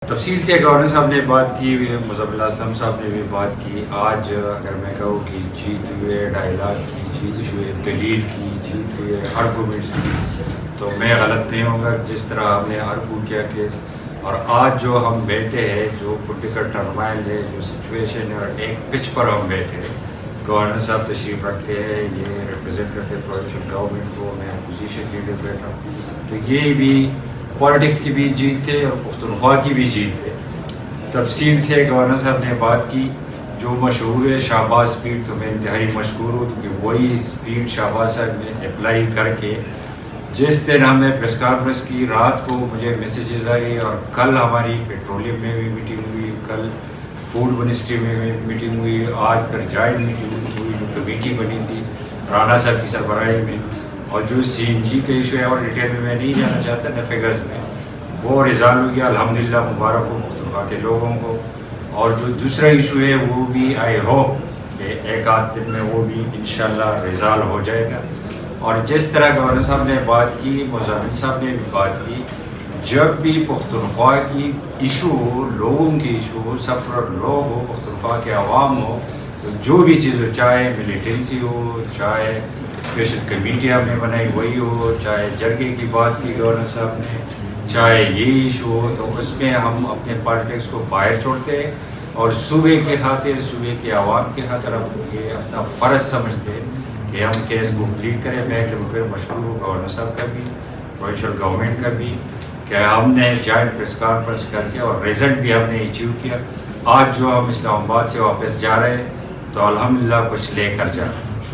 تفصیل سے گورنر صاحب نے بات کی، مزمل اسلم صاحب نے بھی بات کی۔ آج اگر میں کہوں کہ جیت ہوئے 2.5 لاکھ کی، جیت ہوئے دلیل کی، جیت ہوئے آرگومنٹس کی، تو میں غلط نہیں ہوں گا۔ جس طرح ہم نے آرگو کیا کیس، اور آج جو ہم بیٹھے ہیں، جو پولیٹیکل ٹرمائل ہے، جو سچویشن ہے، اور ایک پچ پر ہم بیٹھے ہیں، گورنر صاحب تشریف رکھتے ہیں، یہ ریپرزینٹ کرتے ہیں پروونشل گورنمنٹ کو، میں اپوزیشن لیڈر بیٹھا ہوں، تو یہ بھی پالیٹکس کی بھی جیت ہے اور پختونخوا کی بھی جیت ہے۔ تفصیل سے گورنر صاحب نے بات کی، جو مشہور ہے شہباز اسپیڈ، تو میں انتہائی مشکور ہوں کہ وہی اسپیڈ شہباز صاحب نے اپلائی کر کے، جس دن ہم نے پریس کانفرنس کی، رات کو مجھے میسیجز آئی، اور کل ہماری پیٹرولیم میں بھی میٹنگ ہوئی، کل فوڈ منسٹری میں بھی میٹنگ ہوئی، آج پھر جوائنٹ میٹنگ ہوئی، جو کمیٹی بنی تھی رانا صاحب کی سربراہی میں، اور جو سی این جی کا ایشو ہے، اور ڈیٹیل میں نہیں جانا چاہتا نہ فگرز میں، وہ ریزالو ہو گیا، الحمدللہ مبارک ہو پختونخوا کے لوگوں کو۔ اور جو دوسرا ایشو ہے وہ بھی آئی ہوپ کہ ایک آدھ دن میں وہ بھی انشاءاللہ ریزالو ہو جائے گا۔ اور جس طرح گورنر صاحب نے بات کی، مزمل صاحب نے بھی بات کی، جب بھی پختونخوا کی ایشو ہو، لوگوں کی ایشو ہو، سفر لوگ ہو، پختونخوا کے عوام ہو، تو جو بھی چیز ہو، چاہے ملیٹنسی ہو، چاہے اسپیشل کمیٹی ہم نے بنائی وہی ہو، چاہے جرگے کی بات کی گورنر صاحب نے، چاہے یہ ایشو ہو، تو اس میں ہم اپنے پالیٹکس کو باہر چھوڑتے ہیں، اور صوبے کے خاطر، صوبے کے عوام کے خاطر ہم یہ اپنا فرض سمجھتے ہیں کہ ہم کیس کو کمپلیٹ کریں۔ میں ایک پھر مشکور ہوں گورنر صاحب کا بھی، پروونشل گورنمنٹ کا بھی، کہ ہم نے جوائنٹ پریس کانفرنس کر کے اور رزلٹ بھی ہم نے اچیو کیا۔ آج جو ہم اسلام آباد سے واپس جا رہے ہیں، تو الحمدللہ کچھ لے کر جا رہے ہیں۔